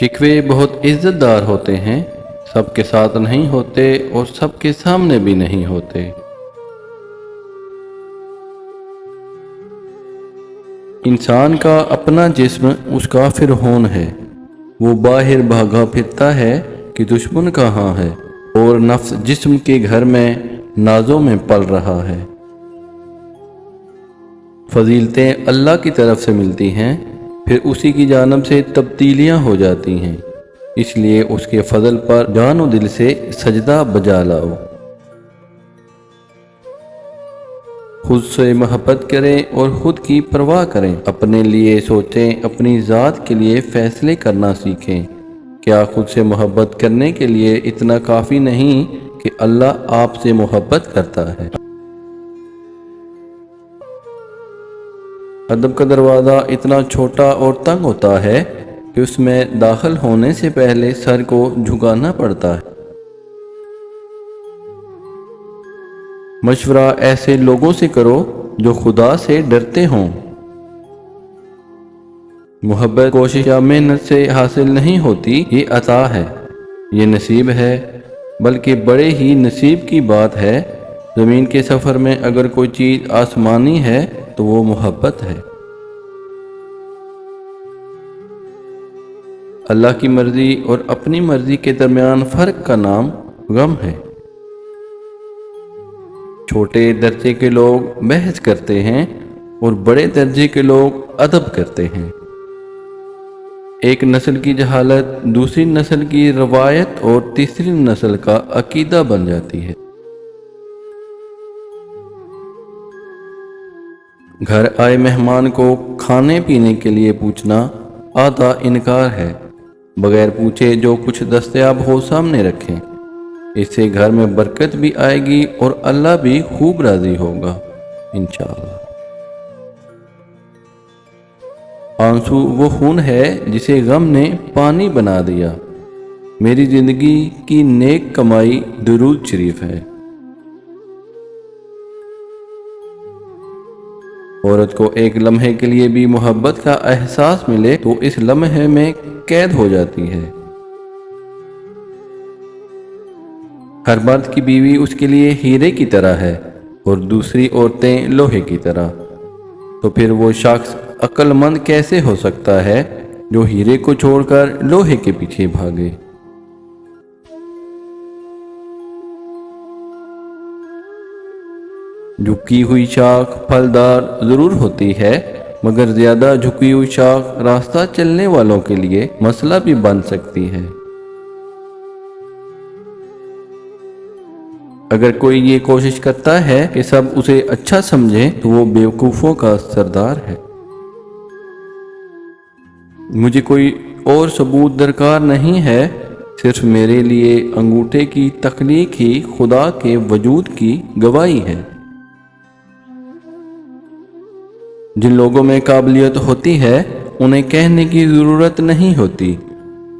شکوے بہت عزت دار ہوتے ہیں، سب کے ساتھ نہیں ہوتے اور سب کے سامنے بھی نہیں ہوتے۔ انسان کا اپنا جسم اس کا فرعون ہے، وہ باہر بھاگا پھرتا ہے کہ دشمن کہاں ہے، اور نفس جسم کے گھر میں نازوں میں پل رہا ہے۔ فضیلتیں اللہ کی طرف سے ملتی ہیں، پھر اسی کی جانب سے تبدیلیاں ہو جاتی ہیں، اس لیے اس کے فضل پر جان و دل سے سجدہ بجا لاؤ۔ خود سے محبت کریں اور خود کی پرواہ کریں، اپنے لیے سوچیں، اپنی ذات کے لیے فیصلے کرنا سیکھیں۔ کیا خود سے محبت کرنے کے لیے اتنا کافی نہیں کہ اللہ آپ سے محبت کرتا ہے؟ ادب کا دروازہ اتنا چھوٹا اور تنگ ہوتا ہے کہ اس میں داخل ہونے سے پہلے سر کو جھکانا پڑتا ہے۔ مشورہ ایسے لوگوں سے کرو جو خدا سے ڈرتے ہوں۔ محبت کوشش یا محنت سے حاصل نہیں ہوتی، یہ عطا ہے، یہ نصیب ہے، بلکہ بڑے ہی نصیب کی بات ہے۔ زمین کے سفر میں اگر کوئی چیز آسمانی ہے تو وہ محبت ہے۔ اللہ کی مرضی اور اپنی مرضی کے درمیان فرق کا نام غم ہے۔ چھوٹے درجے کے لوگ بحث کرتے ہیں اور بڑے درجے کے لوگ ادب کرتے ہیں۔ ایک نسل کی جہالت دوسری نسل کی روایت اور تیسری نسل کا عقیدہ بن جاتی ہے۔ گھر آئے مہمان کو کھانے پینے کے لیے پوچھنا آدھا انکار ہے۔ بغیر پوچھے جو کچھ دستیاب ہو سامنے رکھیں، اس سے گھر میں برکت بھی آئے گی اور اللہ بھی خوب راضی ہوگا انشاءاللہ۔ آنسو وہ خون ہے جسے غم نے پانی بنا دیا۔ میری زندگی کی نیک کمائی درود شریف ہے۔ عورت کو ایک لمحے کے لیے بھی محبت کا احساس ملے تو اس لمحے میں قید ہو جاتی ہے۔ ہر مرد کی بیوی اس کے لیے ہیرے کی طرح ہے اور دوسری عورتیں لوہے کی طرح، تو پھر وہ شخص عقل مند کیسے ہو سکتا ہے جو ہیرے کو چھوڑ کر لوہے کے پیچھے بھاگے؟ جھکی ہوئی شاخ پھلدار ضرور ہوتی ہے، مگر زیادہ جھکی ہوئی شاخ راستہ چلنے والوں کے لیے مسئلہ بھی بن سکتی ہے۔ اگر کوئی یہ کوشش کرتا ہے کہ سب اسے اچھا سمجھیں تو وہ بیوقوفوں کا سردار ہے۔ مجھے کوئی اور ثبوت درکار نہیں ہے، صرف میرے لیے انگوٹھے کی تخلیق ہی خدا کے وجود کی گواہی ہے۔ جن لوگوں میں قابلیت ہوتی ہے انہیں کہنے کی ضرورت نہیں ہوتی،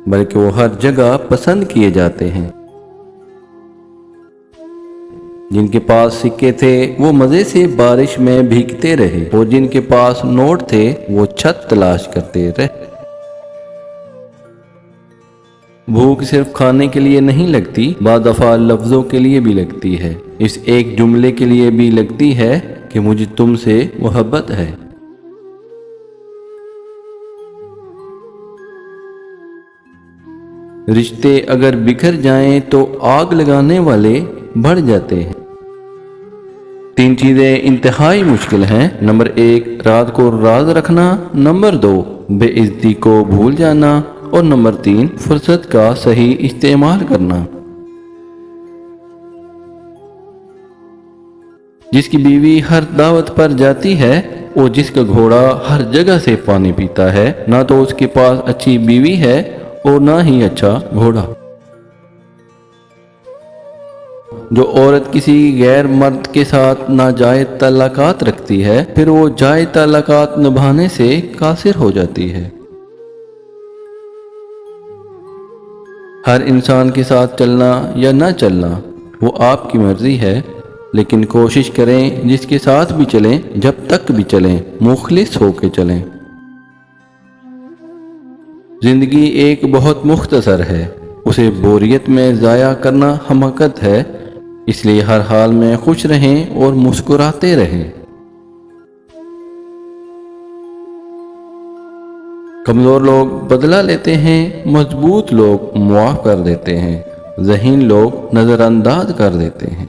بلکہ وہ ہر جگہ پسند کیے جاتے ہیں۔ جن کے پاس سکے تھے وہ مزے سے بارش میں بھیگتے رہے، اور جن کے پاس نوٹ تھے وہ چھت تلاش کرتے رہے۔ بھوک صرف کھانے کے لیے نہیں لگتی، بعض دفعہ لفظوں کے لیے بھی لگتی ہے، اس ایک جملے کے لیے بھی لگتی ہے کہ مجھے تم سے محبت ہے۔ رشتے اگر بکھر جائیں تو آگ لگانے والے بڑھ جاتے ہیں۔ 3 چیزیں انتہائی مشکل ہیں۔ نمبر 1 رات کو راز رکھنا، نمبر 2 بے عزتی کو بھول جانا، اور نمبر 3 فرصت کا صحیح استعمال کرنا۔ جس کی بیوی ہر دعوت پر جاتی ہے اور جس کا گھوڑا ہر جگہ سے پانی پیتا ہے، نہ تو اس کے پاس اچھی بیوی ہے اور نہ ہی اچھا گھوڑا۔ جو عورت کسی غیر مرد کے ساتھ ناجائز تعلقات رکھتی ہے، پھر وہ جائز تعلقات نبھانے سے قاصر ہو جاتی ہے۔ ہر انسان کے ساتھ چلنا یا نہ چلنا وہ آپ کی مرضی ہے، لیکن کوشش کریں جس کے ساتھ بھی چلیں، جب تک بھی چلیں، مخلص ہو کے چلیں۔ زندگی ایک بہت مختصر ہے، اسے بوریت میں ضائع کرنا حماقت ہے، اس لیے ہر حال میں خوش رہیں اور مسکراتے رہیں۔ کمزور لوگ بدلہ لیتے ہیں، مضبوط لوگ معاف کر دیتے ہیں، ذہین لوگ نظر انداز کر دیتے ہیں۔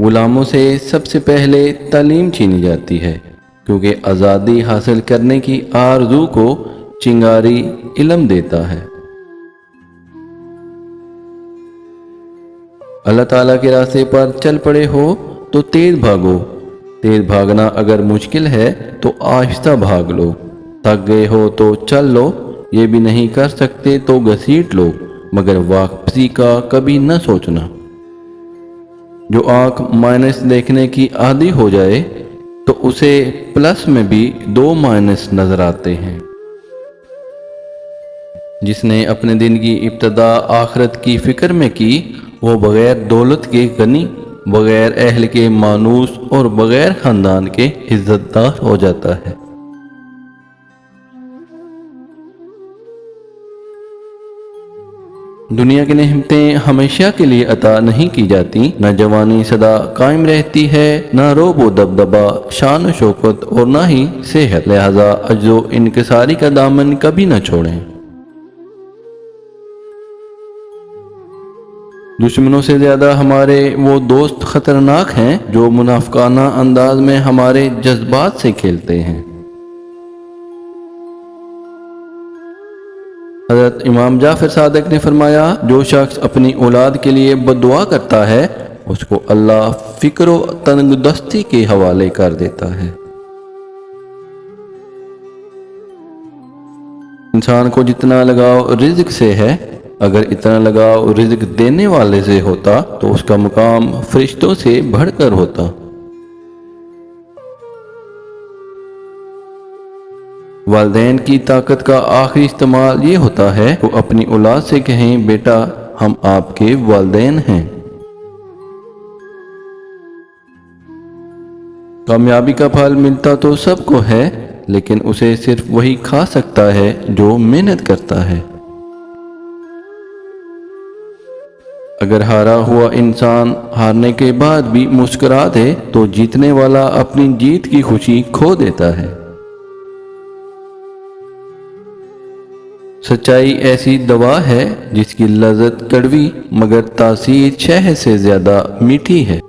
غلاموں سے سب سے پہلے تعلیم چھینی جاتی ہے، کیونکہ آزادی حاصل کرنے کی آرزو کو چنگاری علم دیتا ہے۔ اللہ تعالیٰ کے راستے پر چل پڑے ہو تو تیز بھاگو، تیز بھاگنا اگر مشکل ہے تو آہستہ بھاگ لو، تھک گئے ہو تو چل لو، یہ بھی نہیں کر سکتے تو گھسیٹ لو، مگر واپسی کا کبھی نہ سوچنا۔ جو آنکھ مائنس دیکھنے کی عادی ہو جائے تو اسے پلس میں بھی 2 مائنس نظر آتے ہیں۔ جس نے اپنے دن کی ابتدا آخرت کی فکر میں کی، وہ بغیر دولت کے غنی، بغیر اہل کے مانوس اور بغیر خاندان کے عزت دار ہو جاتا ہے۔ دنیا کی نعمتیں ہمیشہ کے لیے عطا نہیں کی جاتی، نہ جوانی سدا قائم رہتی ہے، نہ روب و دبدبا، شان و شوکت اور نہ ہی صحت، لہذا عجز و انکساری کا دامن کبھی نہ چھوڑیں۔ دشمنوں سے زیادہ ہمارے وہ دوست خطرناک ہیں جو منافقانہ انداز میں ہمارے جذبات سے کھیلتے ہیں۔ حضرت امام جعفر صادق نے فرمایا، جو شخص اپنی اولاد کے لیے بد دعا کرتا ہے اس کو اللہ فکر و تنگ دستی کے حوالے کر دیتا ہے۔ انسان کو جتنا لگاؤ رزق سے ہے، اگر اتنا لگاؤ رزق دینے والے سے ہوتا تو اس کا مقام فرشتوں سے بڑھ کر ہوتا۔ والدین کی طاقت کا آخری استعمال یہ ہوتا ہے وہ اپنی اولاد سے کہیں، بیٹا ہم آپ کے والدین ہیں۔ کامیابی کا پھل ملتا تو سب کو ہے، لیکن اسے صرف وہی کھا سکتا ہے جو محنت کرتا ہے۔ اگر ہارا ہوا انسان ہارنے کے بعد بھی مسکرا دے تو جیتنے والا اپنی جیت کی خوشی کھو دیتا ہے۔ سچائی ایسی دوا ہے جس کی لذت کڑوی مگر تاثیر شہد سے زیادہ میٹھی ہے۔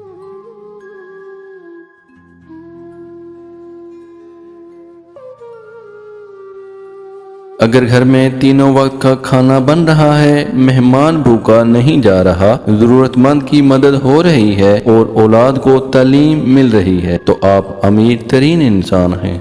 اگر گھر میں تینوں وقت کا کھانا بن رہا ہے، مہمان بھوکا نہیں جا رہا، ضرورت مند کی مدد ہو رہی ہے اور اولاد کو تعلیم مل رہی ہے تو آپ امیر ترین انسان ہیں۔